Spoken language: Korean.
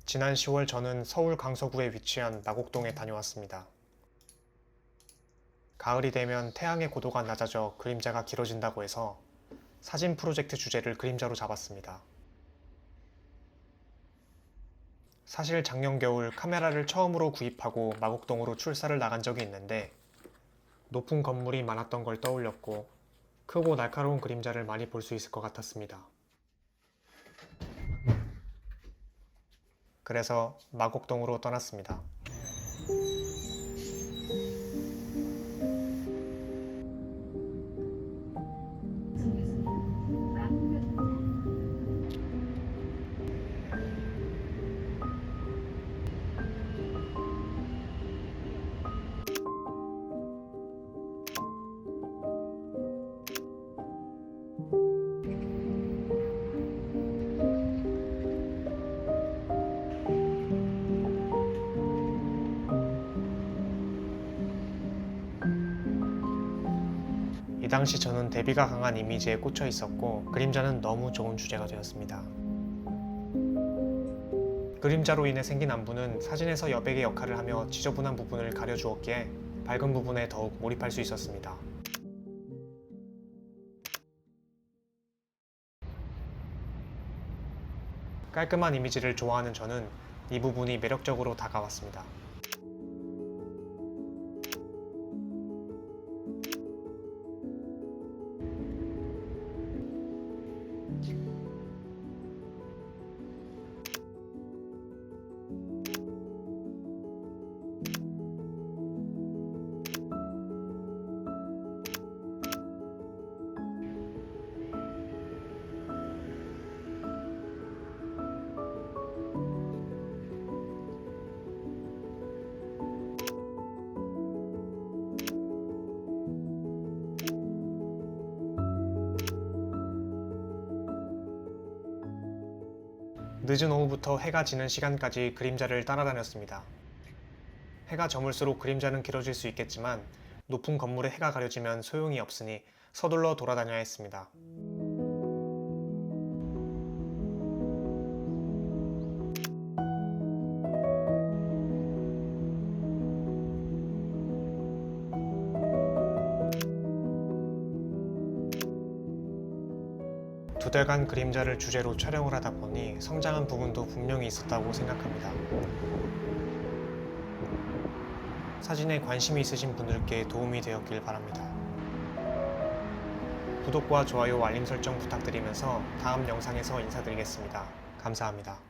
지난 10월 저는 서울 강서구에 위치한 마곡동에 다녀왔습니다. 가을이 되면 태양의 고도가 낮아져 그림자가 길어진다고 해서 사진 프로젝트 주제를 그림자로 잡았습니다. 사실 작년 겨울 카메라를 처음으로 구입하고 마곡동으로 출사를 나간 적이 있는데 높은 건물이 많았던 걸 떠올렸고 크고 날카로운 그림자를 많이 볼 수 있을 것 같았습니다. 그래서 마곡동으로 떠났습니다. 이 당시 저는 대비가 강한 이미지에 꽂혀 있었고 그림자는 너무 좋은 주제가 되었습니다. 그림자로 인해 생긴 안부는 사진에서 여백의 역할을 하며 지저분한 부분을 가려주었기에 밝은 부분에 더욱 몰입할 수 있었습니다. 깔끔한 이미지를 좋아하는 저는 이 부분이 매력적으로 다가왔습니다. 늦은 오후부터 해가 지는 시간까지 그림자를 따라다녔습니다. 해가 저물수록 그림자는 길어질 수 있겠지만 높은 건물에 해가 가려지면 소용이 없으니 서둘러 돌아다녀야 했습니다. 두 달간 그림자를 주제로 촬영을 하다 보니 성장한 부분도 분명히 있었다고 생각합니다. 사진에 관심이 있으신 분들께 도움이 되었길 바랍니다. 구독과 좋아요, 알림 설정 부탁드리면서 다음 영상에서 인사드리겠습니다. 감사합니다.